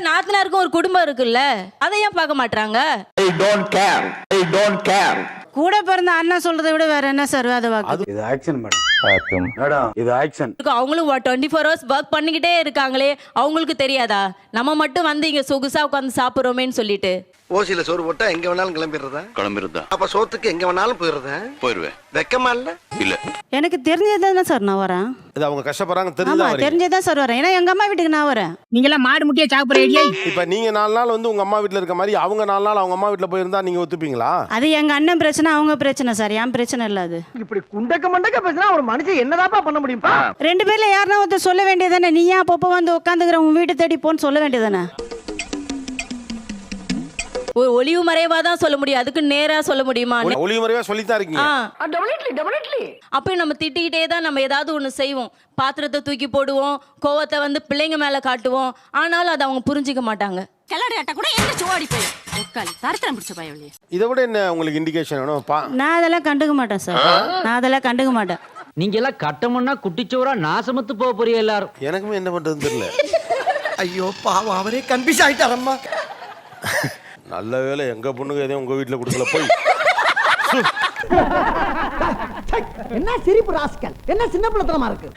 நாத்தனாருக்கும் ஒரு குடும்பம் இருக்குல்ல, அதை ஏன் பார்க்க மாட்டாங்க? கூட பிறந்த அண்ணா சொல்றதை விட வேற என்ன சார் வேத வாக்கு? இது ஆக்ஷன் மேடம், இது ஆக்ஷன். அவங்களும் 24 hours ஒர்க் பண்ணிக்கிட்டே இருக்காங்களே, அவங்களுக்கு தெரியாதா நம்ம மட்டும் வந்து இங்க சொகுசா உட்காந்து சாப்பிடுறோமேன்னு சொல்லிட்டு? ஓசியில சோறு போட்டா எங்க வேணாலும் கிளம்பிடுறதா? அப்ப சோத்துக்கு எங்க வேணாலும் போயிருவேன். வெக்கமா இல்ல? எனக்கு தெரிஞ்சதுதான் சார் நான் வரேன். இது அவங்க கஷ்டப்படுறாங்க ஆமா தெரிஞ்சு தெரிஞ்சதான் சார் வரேன். ஏன்னா எங்க அம்மா வீட்டுக்கு நான் வரேன். நீங்க எல்லாம் மாடு முட்டியா சாப்பிடுறீங்க. இப்ப நீங்க 4 நாள் வந்து உங்க அம்மா வீட்ல இருக்க மாதிரி அவங்க 4 நாள் அவங்க அம்மா வீட்ல போயிருந்தா நீங்க ஒத்துப்பீங்களா? அது எங்க அண்ணன் பிரச்சனை, அவங்க பிரச்சனை சார், என் பிரச்சனை இல்ல அது. இப்படி குண்டக்க மண்டக்க பேசினா ஒரு மனுஷன் என்னதாப்பா பண்ண முடியும்பா? ரெண்டு பேர்ல யாருன்னா ஒருத்தர் சொல்ல வேண்டியதானே, நீ ஏன் அப்பப்போ வந்து உட்காந்துக்கிற, உன் வீட்டு தேடி போன்னு சொல்ல வேண்டியதானே? ஒரு ஒளிவு மறைவா தான் சொல்ல முடியும், அதுக்கு நேரா சொல்ல முடியுமா? ஒளிவு மறைவா சொல்லித்தான் இருக்கீங்க. அப்பயும் நம்ம திட்டிக்கிட்டே தான் நம்ம ஏதாவது ஒண்ணு செய்வோம். பாத்திரத்தை தூக்கி போடுவோம், கோவத்தை வந்து பிள்ளைங்க மேல காட்டுவோம். ஆனாலும் அதை அவங்க புரிஞ்சிக்க மாட்டாங்க. இதை விட என்ன உங்களுக்கு இண்டிகேஷன் வேணும்? நான் அதெல்லாம் கண்டுக்க மாட்டேன் சார், நான் அதெல்லாம் கண்டுக்க மாட்டேன். நீங்க எல்லாம் கட்டமுன்னா குட்டிச்சோரா நாசமத்து போக போறீங்க எல்லாரும். எனக்குமே என்ன பண்றதுன்னு தெரியல. ஐயோ பாவம், அவரே கன்ஃபியூஸ் ஆயிட்டாரம்மா. நல்ல வேளை எங்க பொண்ணுக்கு எதையும் உங்க வீட்டுல கொடுக்கல. போய் என்ன சிரிப்பு ராஸ்கல், என்ன சின்ன பிள்ளைத்தனமா இருக்கு.